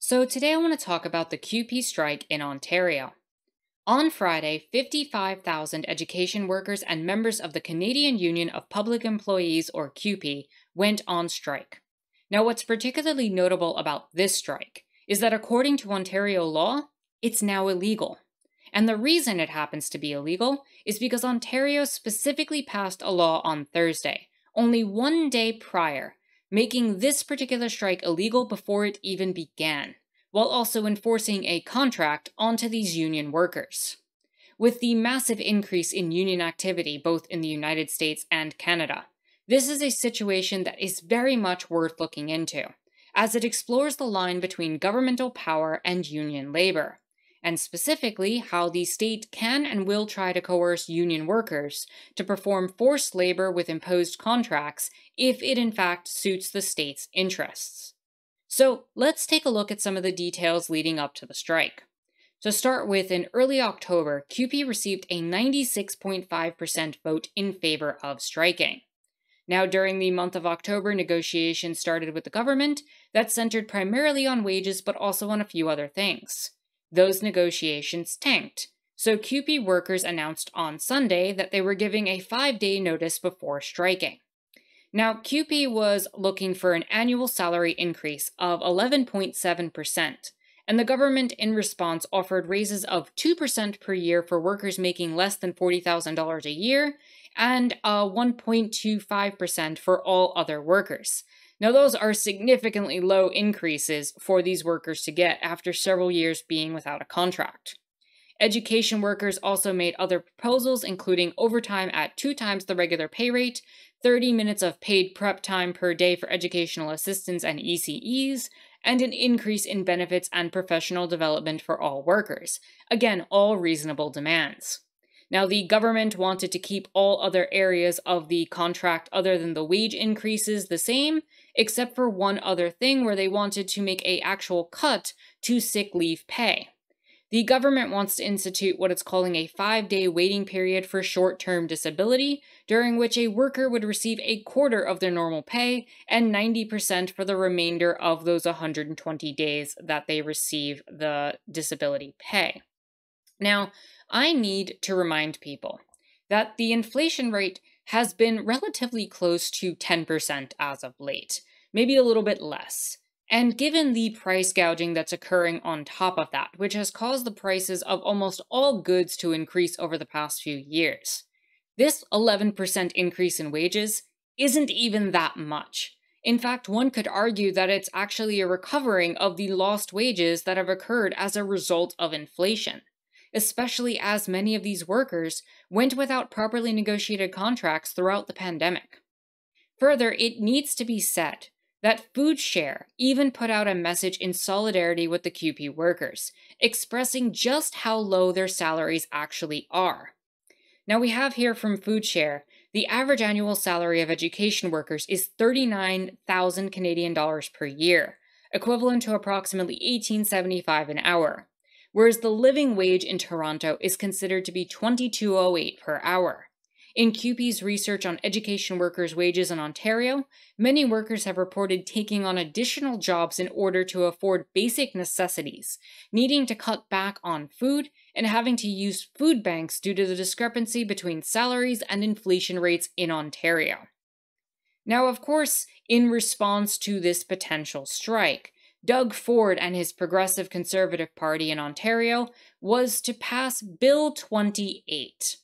So today I want to talk about the CUPE strike in Ontario. On Friday, 55,000 education workers and members of the Canadian Union of Public Employees, or CUPE, went on strike. Now, what's particularly notable about this strike is that according to Ontario law, it's now illegal. And the reason it happens to be illegal is because Ontario specifically passed a law on Thursday, only one day prior, making this particular strike illegal before it even began, while also enforcing a contract onto these union workers. With the massive increase in union activity both in the United States and Canada, this is a situation that is very much worth looking into, as it explores the line between governmental power and union labor, and specifically how the state can and will try to coerce union workers to perform forced labor with imposed contracts if it in fact suits the state's interests. So let's take a look at some of the details leading up to the strike. To start with, in early October, CUPE received a 96.5% vote in favor of striking. Now, during the month of October, negotiations started with the government that centered primarily on wages but also on a few other things. Those negotiations tanked, so CUPE workers announced on Sunday that they were giving a 5-day notice before striking. Now, CUPE was looking for an annual salary increase of 11.7%, and the government in response offered raises of 2% per year for workers making less than $40,000 a year, and 1.25% for all other workers. Now, those are significantly low increases for these workers to get after several years being without a contract. Education workers also made other proposals, including overtime at 2 times the regular pay rate, 30 minutes of paid prep time per day for educational assistants and ECEs, and an increase in benefits and professional development for all workers. Again, all reasonable demands. Now, the government wanted to keep all other areas of the contract other than the wage increases the same, except for one other thing where they wanted to make an actual cut to sick leave pay. The government wants to institute what it's calling a 5-day waiting period for short-term disability, during which a worker would receive a quarter of their normal pay and 90% for the remainder of those 120 days that they receive the disability pay. Now, I need to remind people that the inflation rate has been relatively close to 10% as of late, maybe a little bit less. And given the price gouging that's occurring on top of that, which has caused the prices of almost all goods to increase over the past few years, this 11% increase in wages isn't even that much. In fact, one could argue that it's actually a recovering of the lost wages that have occurred as a result of inflation, especially as many of these workers went without properly negotiated contracts throughout the pandemic. Further, it needs to be said that Food Share even put out a message in solidarity with the CUPE workers, expressing just how low their salaries actually are. Now, we have here from Food Share, the average annual salary of education workers is 39,000 Canadian dollars per year, equivalent to approximately $18.75 an hour, whereas the living wage in Toronto is considered to be $22.08 per hour. In CUPE's research on education workers' wages in Ontario, many workers have reported taking on additional jobs in order to afford basic necessities, needing to cut back on food, and having to use food banks due to the discrepancy between salaries and inflation rates in Ontario. Now, of course, in response to this potential strike, Doug Ford and his Progressive Conservative Party in Ontario was to pass Bill 28.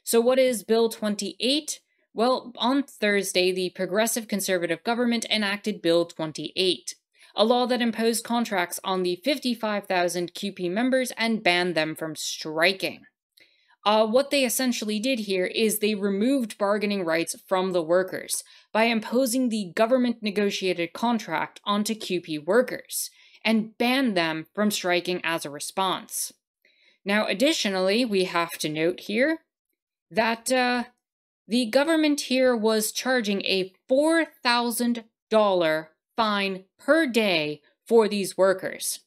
So what is Bill 28? Well, on Thursday, the Progressive Conservative government enacted Bill 28, a law that imposed contracts on the 55,000 CUPE members and banned them from striking. What they essentially did here is they removed bargaining rights from the workers by imposing the government-negotiated contract onto CUPE workers and banned them from striking as a response. Now, additionally, we have to note here that the government here was charging a $4,000 fine per day for these workers.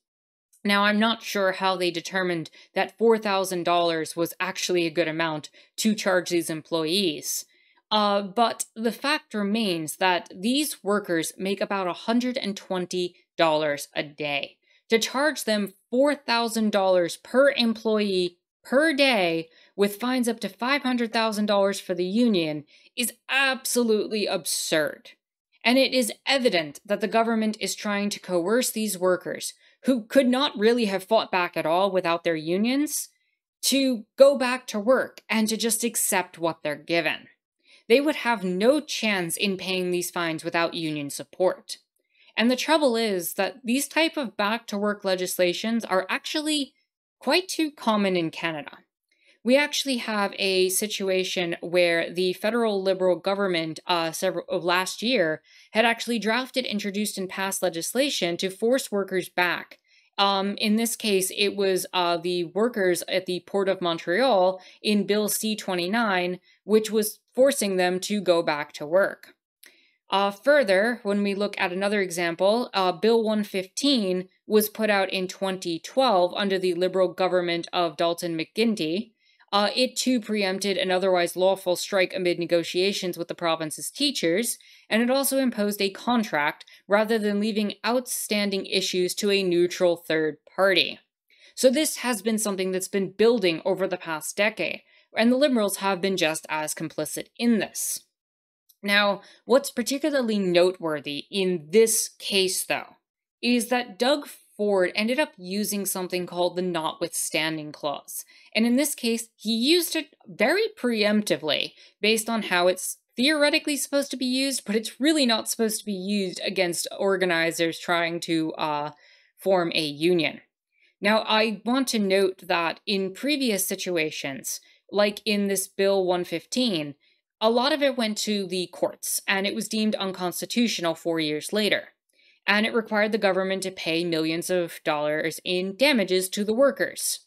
Now, I'm not sure how they determined that $4,000 was actually a good amount to charge these employees. But the fact remains that these workers make about $120 a day. to charge them $4,000 per employee per day with fines up to $500,000 for the union is absolutely absurd. And it is evident that the government is trying to coerce these workers, who could not really have fought back at all without their unions, to go back to work and to just accept what they're given. They would have no chance in paying these fines without union support. And the trouble is that these type of back-to-work legislations are actually quite too common in Canada. We actually have a situation where the federal Liberal government last year had actually drafted, introduced, and passed legislation to force workers back. In this case, it was the workers at the Port of Montreal in Bill C-29, which was forcing them to go back to work. Further, when we look at another example, Bill 115 was put out in 2012 under the Liberal government of Dalton McGuinty. It too preempted an otherwise lawful strike amid negotiations with the province's teachers, and it also imposed a contract rather than leaving outstanding issues to a neutral third party. So this has been something that's been building over the past decade, and the Liberals have been just as complicit in this. Now, what's particularly noteworthy in this case, though, is that Doug Ford ended up using something called the notwithstanding clause. And in this case, he used it very preemptively based on how it's theoretically supposed to be used, but it's really not supposed to be used against organizers trying to form a union. Now, I want to note that in previous situations, like in this Bill 115, a lot of it went to the courts, and it was deemed unconstitutional 4 years later. And it required the government to pay millions of dollars in damages to the workers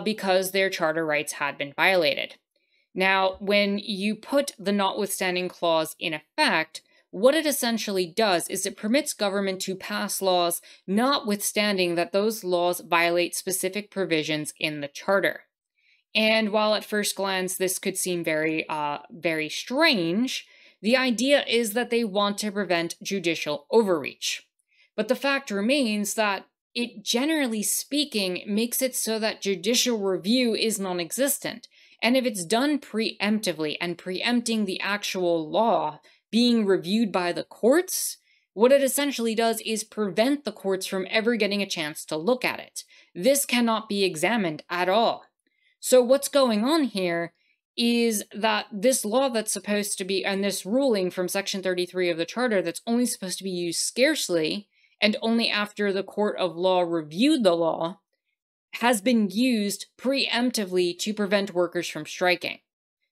because their charter rights had been violated. Now, when you put the notwithstanding clause in effect, what it essentially does is it permits government to pass laws notwithstanding that those laws violate specific provisions in the charter. And while at first glance this could seem very strange, the idea is that they want to prevent judicial overreach. But the fact remains that it, generally speaking, makes it so that judicial review is non-existent. And if it's done preemptively and preempting the actual law being reviewed by the courts, what it essentially does is prevent the courts from ever getting a chance to look at it. This cannot be examined at all. So what's going on here is that this law that's supposed to be, and this ruling from Section 33 of the Charter that's only supposed to be used scarcely, and only after the court of law reviewed the law, has been used preemptively to prevent workers from striking.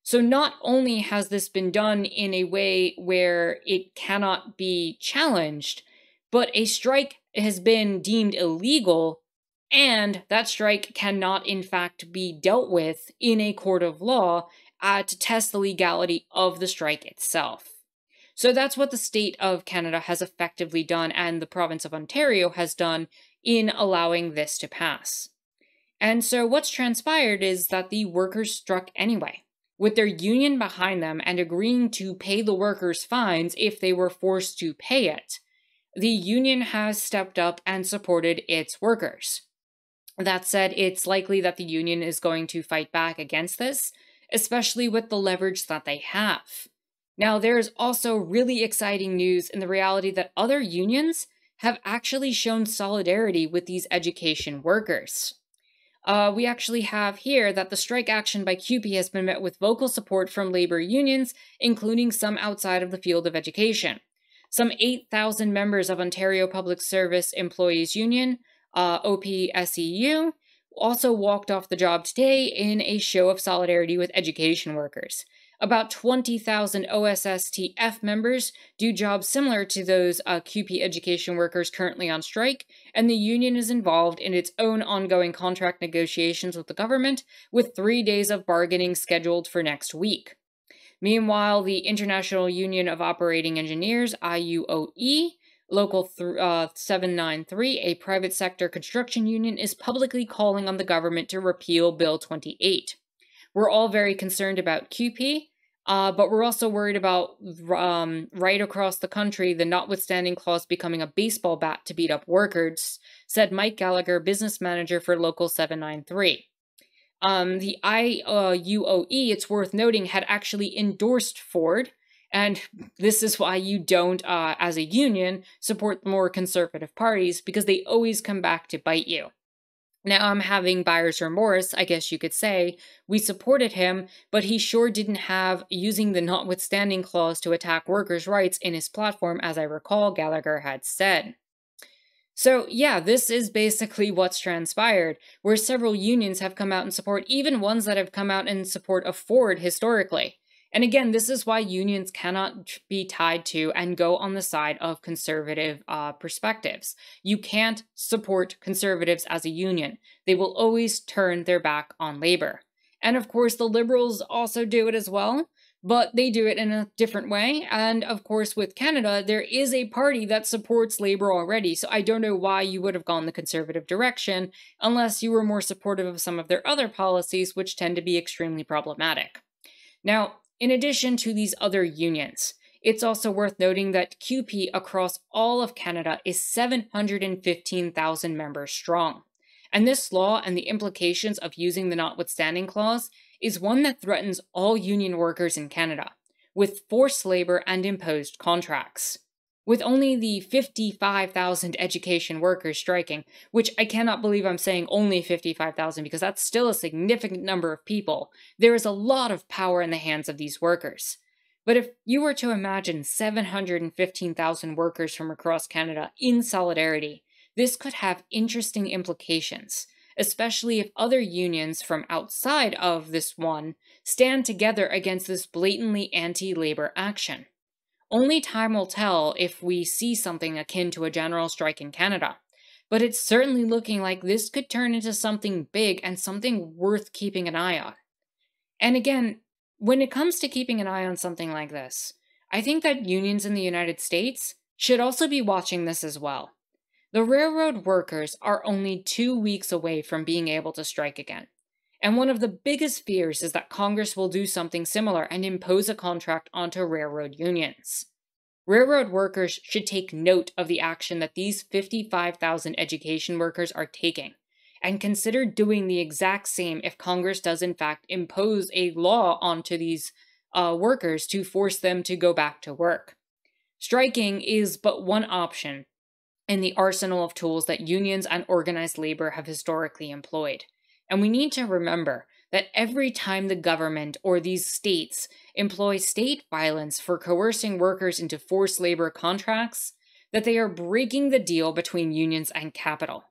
So not only has this been done in a way where it cannot be challenged, but a strike has been deemed illegal, and that strike cannot in fact be dealt with in a court of law to test the legality of the strike itself. So that's what the state of Canada has effectively done, and the province of Ontario has done in allowing this to pass. And so what's transpired is that the workers struck anyway, with their union behind them and agreeing to pay the workers fines if they were forced to pay it. The union has stepped up and supported its workers. That said, it's likely that the union is going to fight back against this, especially with the leverage that they have. Now, there is also really exciting news in the reality that other unions have actually shown solidarity with these education workers. We actually have here that the strike action by CUPE has been met with vocal support from labor unions, including some outside of the field of education. Some 8,000 members of Ontario Public Service Employees Union, OPSEU, also walked off the job today in a show of solidarity with education workers. About 20,000 OSSTF members do jobs similar to those CUPE education workers currently on strike, and the union is involved in its own ongoing contract negotiations with the government, with 3 days of bargaining scheduled for next week. Meanwhile, the International Union of Operating Engineers, IUOE, Local 793, a private sector construction union, is publicly calling on the government to repeal Bill 28. We're all very concerned about CUPE, But we're also worried about right across the country, the notwithstanding clause becoming a baseball bat to beat up workers, said Mike Gallagher, business manager for Local 793. The IUOE, it's worth noting, had actually endorsed Ford. And this is why you don't, as a union, support more conservative parties, because they always come back to bite you. Now I'm having buyer's remorse, I guess you could say. We supported him, but he sure didn't have using the notwithstanding clause to attack workers' rights in his platform, as I recall Gallagher had said. So, yeah, this is basically what's transpired, where several unions have come out in support, even ones that have come out in support of Ford historically. And again, this is why unions cannot be tied to and go on the side of conservative perspectives. You can't support conservatives as a union. They will always turn their back on labor. And of course, the liberals also do it as well, but they do it in a different way. And of course, with Canada, there is a party that supports labor already. So I don't know why you would have gone the conservative direction unless you were more supportive of some of their other policies, which tend to be extremely problematic. Now, in addition to these other unions, it's also worth noting that CUPE across all of Canada is 715,000 members strong. And this law and the implications of using the notwithstanding clause is one that threatens all union workers in Canada, with forced labor and imposed contracts. With only the 55,000 education workers striking, which I cannot believe I'm saying only 55,000 because that's still a significant number of people, there is a lot of power in the hands of these workers. But if you were to imagine 715,000 workers from across Canada in solidarity, this could have interesting implications, especially if other unions from outside of this one stand together against this blatantly anti-labor action. Only time will tell if we see something akin to a general strike in Canada, but it's certainly looking like this could turn into something big and something worth keeping an eye on. And again, when it comes to keeping an eye on something like this, I think that unions in the United States should also be watching this as well. The railroad workers are only 2 weeks away from being able to strike again. And one of the biggest fears is that Congress will do something similar and impose a contract onto railroad unions. Railroad workers should take note of the action that these 55,000 education workers are taking, and consider doing the exact same if Congress does in fact impose a law onto these workers to force them to go back to work. Striking is but one option in the arsenal of tools that unions and organized labor have historically employed. And we need to remember that every time the government or these states employ state violence for coercing workers into forced labor contracts, that they are breaking the deal between unions and capital.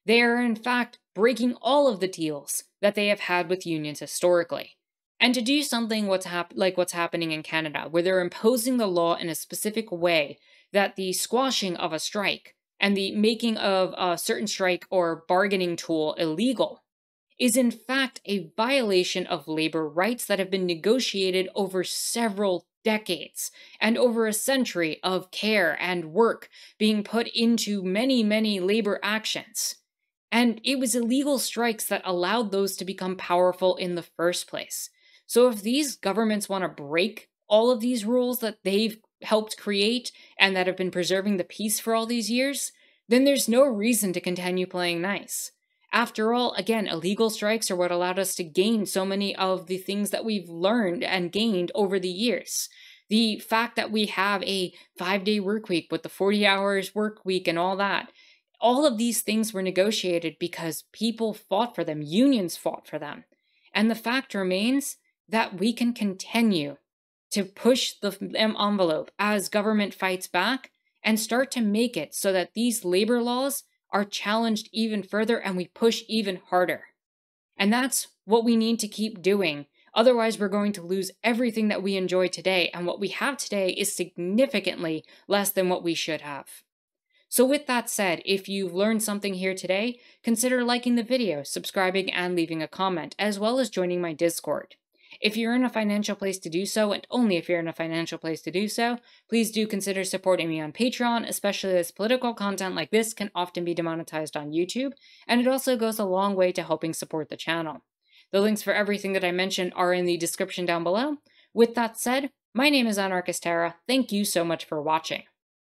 They are in fact breaking all of the deals that they have had with unions historically. And to do something like what's happening in Canada, where they're imposing the law in a specific way that the squashing of a strike and the making of a certain strike or bargaining tool illegal is in fact a violation of labor rights that have been negotiated over several decades and over a century of care and work being put into many, many labor actions. And it was illegal strikes that allowed those to become powerful in the first place. So if these governments want to break all of these rules that they've helped create and that have been preserving the peace for all these years, then there's no reason to continue playing nice. After all, again, illegal strikes are what allowed us to gain so many of the things that we've learned and gained over the years. The fact that we have a 5-day work week with the 40 hours work week and all that, all of these things were negotiated because people fought for them, unions fought for them. And the fact remains that we can continue to push the envelope as government fights back and start to make it so that these labor laws are challenged even further and we push even harder. And that's what we need to keep doing. Otherwise, we're going to lose everything that we enjoy today, and what we have today is significantly less than what we should have. So with that said, if you've learned something here today, consider liking the video, subscribing, and leaving a comment, as well as joining my Discord. If you're in a financial place to do so, and only if you're in a financial place to do so, please do consider supporting me on Patreon, especially as political content like this can often be demonetized on YouTube, and it also goes a long way to helping support the channel. The links for everything that I mentioned are in the description down below, With that said, my name is Anarchist Tara. Thank you so much for watching.